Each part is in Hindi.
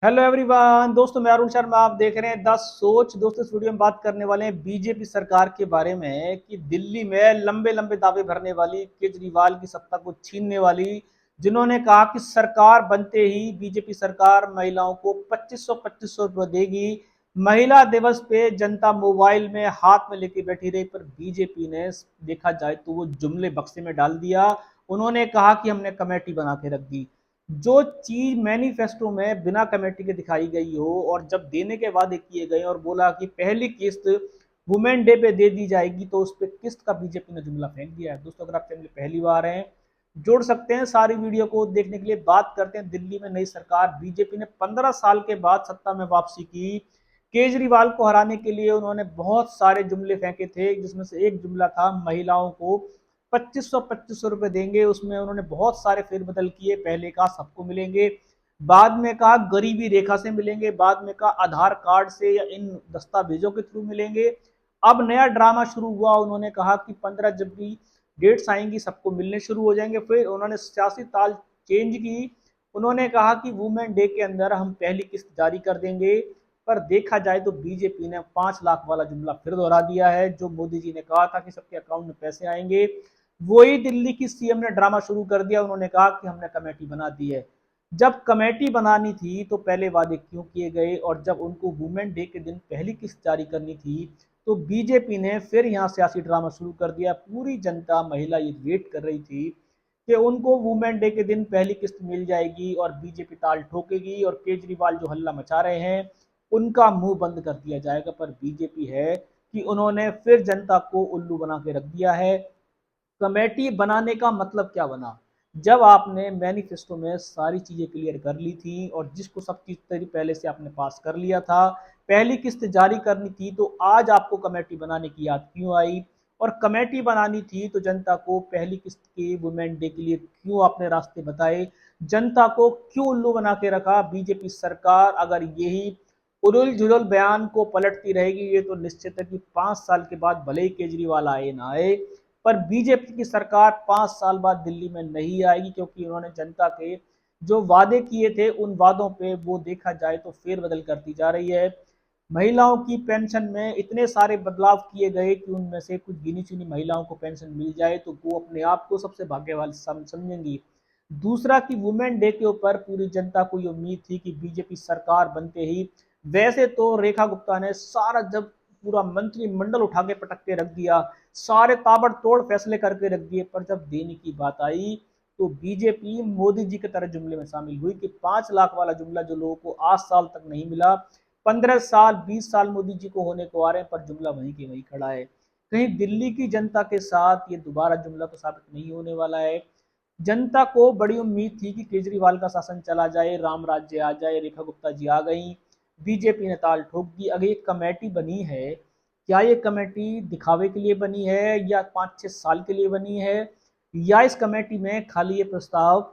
हेलो एवरीवन दोस्तों, मैं अरुण शर्मा। आप देख रहे हैं द सोच। दोस्तों, इस वीडियो में बात करने वाले हैं बीजेपी सरकार के बारे में कि दिल्ली में लंबे लंबे दावे भरने वाली, केजरीवाल की सत्ता को छीनने वाली, जिन्होंने कहा कि सरकार बनते ही बीजेपी सरकार महिलाओं को 2500 रुपये देगी। महिला दिवस पे जनता मोबाइल में हाथ में लेके बैठी रही, पर बीजेपी ने देखा जाए तो वो जुमले बक्से में डाल दिया। उन्होंने कहा कि हमने कमेटी बना के रख दी। जो चीज मैनिफेस्टो में बिना कमेटी के दिखाई गई हो और जब देने के वादे किए गए और बोला कि पहली किस्त वुमेन डे पे दे दी जाएगी, तो उस पर किस्त का बीजेपी ने जुमला फेंक दिया है। दोस्तों, अगर आप चैनल पहली बार हैं, जोड़ सकते हैं सारी वीडियो को देखने के लिए। बात करते हैं दिल्ली में नई सरकार। बीजेपी ने 15 साल के बाद सत्ता में वापसी की। केजरीवाल को हराने के लिए उन्होंने बहुत सारे जुमले फेंके थे, जिसमें से एक जुमला था महिलाओं को 2500 रुपए देंगे। उसमें उन्होंने बहुत सारे फेरबदल किए। पहले कहा सबको मिलेंगे, बाद में कहा गरीबी रेखा से मिलेंगे, बाद में कहा आधार कार्ड से या इन दस्तावेजों के थ्रू मिलेंगे। अब नया ड्रामा शुरू हुआ। उन्होंने कहा कि 15 जब भी डेट्स आएंगी सबको मिलने शुरू हो जाएंगे। फिर उन्होंने सियासी ताल चेंज की। उन्होंने कहा कि वुमेन डे के अंदर हम पहली किस्त जारी कर देंगे। पर देखा जाए तो बीजेपी ने 5 लाख वाला जुमला फिर दोहरा दिया है। जो मोदी जी ने कहा था कि सबके अकाउंट में पैसे आएंगे, वही दिल्ली की सीएम ने ड्रामा शुरू कर दिया। उन्होंने कहा कि हमने कमेटी बना दी है। जब कमेटी बनानी थी तो पहले वादे क्यों किए गए, और जब उनको वुमेन डे के दिन पहली किस्त जारी करनी थी तो बीजेपी ने फिर यहाँ सियासी ड्रामा शुरू कर दिया। पूरी जनता, महिला ये वेट कर रही थी कि उनको वुमेन डे के दिन पहली किस्त मिल जाएगी और बीजेपी ताल ठोकेगी और केजरीवाल जो हल्ला मचा रहे हैं उनका मुंह बंद कर दिया जाएगा। पर बीजेपी है कि उन्होंने फिर जनता को उल्लू बना के रख दिया है। कमेटी बनाने का मतलब क्या बना? जब आपने मैनिफेस्टो में सारी चीजें क्लियर कर ली थी और जिसको सब चीज पहले से आपने पास कर लिया था, पहली किस्त जारी करनी थी, तो आज आपको कमेटी बनाने की याद क्यों आई? और कमेटी बनानी थी तो जनता को पहली किस्त के वुमेन डे के लिए क्यों आपने रास्ते बताए? जनता को क्यों उल्लू बना के रखा? बीजेपी सरकार अगर यही उड़ुल जुड़ुल बयान को पलटती रहेगी, ये तो निश्चित है कि 5 साल के बाद भले ही केजरीवाल आए ना आए, पर बीजेपी की सरकार 5 साल बाद दिल्ली में नहीं आएगी, क्योंकि उन्होंने जनता के जो वादे किए थे उन वादों पे वो देखा जाए तो फेरबदल करती जा रही है। महिलाओं की पेंशन में इतने सारे बदलाव किए गए कि उनमें से कुछ गिनी चुनी महिलाओं को पेंशन मिल जाए तो वो अपने आप को सबसे भाग्यवान समझेंगी। दूसरा कि वुमेन डे के ऊपर पूरी जनता को ये उम्मीद थी कि बीजेपी सरकार बनते ही, वैसे तो रेखा गुप्ता ने सारा जब पूरा मंत्रिमंडल उठा के पटक के रख दिया, सारे ताबड़तोड़ फैसले करके रख दिए, पर जब देने की बात आई तो बीजेपी मोदी जी की तरह जुमले में शामिल हुई कि 5 लाख वाला जुमला जो लोगों को 8 साल तक नहीं मिला, 15 साल 20 साल मोदी जी को होने को आ रहे हैं, पर जुमला वहीं के वहीं खड़ा है। कहीं दिल्ली की जनता के साथ ये दोबारा जुमला तो साबित नहीं होने वाला है। जनता को बड़ी उम्मीद थी कि केजरीवाल का शासन चला जाए, राम राज्य आ जाए, रेखा गुप्ता जी आ गई, बीजेपी ने ताल ठोक दी। अगर ये कमेटी बनी है, क्या ये कमेटी दिखावे के लिए बनी है या 5-6 साल के लिए बनी है, या इस कमेटी में खाली ये प्रस्ताव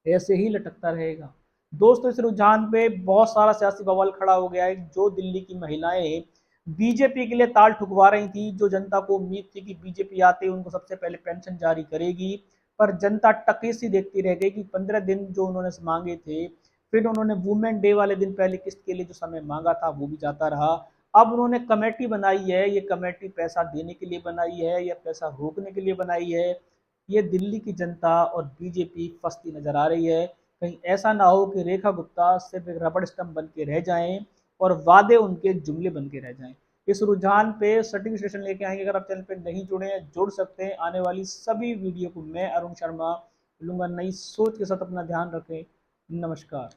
ऐसे ही लटकता रहेगा? दोस्तों, इस रुझान पे बहुत सारा सियासी बवाल खड़ा हो गया है। जो दिल्ली की महिलाएं बीजेपी के लिए ताल ठुकवा रही थी, जो जनता को उम्मीद थी कि बीजेपी आते ही उनको सबसे पहले पेंशन जारी करेगी, पर जनता टके सी देखती रह गई कि 15 दिन जो उन्होंने मांगे थे, फिर उन्होंने वुमेन डे वाले दिन पहली किस्त के लिए जो समय मांगा था वो भी जाता रहा। अब उन्होंने कमेटी बनाई है, ये कमेटी पैसा देने के लिए बनाई है या पैसा रोकने के लिए बनाई है? ये दिल्ली की जनता और बीजेपी फंसती नजर आ रही है। कहीं ऐसा ना हो कि रेखा गुप्ता सिर्फ एक रबड़ स्टंप बन के रह जाएं और वादे उनके जुमले बन के रह जाएं। इस रुझान पे सटीक विश्लेषण लेके आएंगे। अगर आप चैनल पे नहीं जुड़े हैं, जुड़ सकते हैं। आने वाली सभी वीडियो को मैं अरुण शर्मा लूंगा। नई सोच के साथ अपना ध्यान रखें। नमस्कार।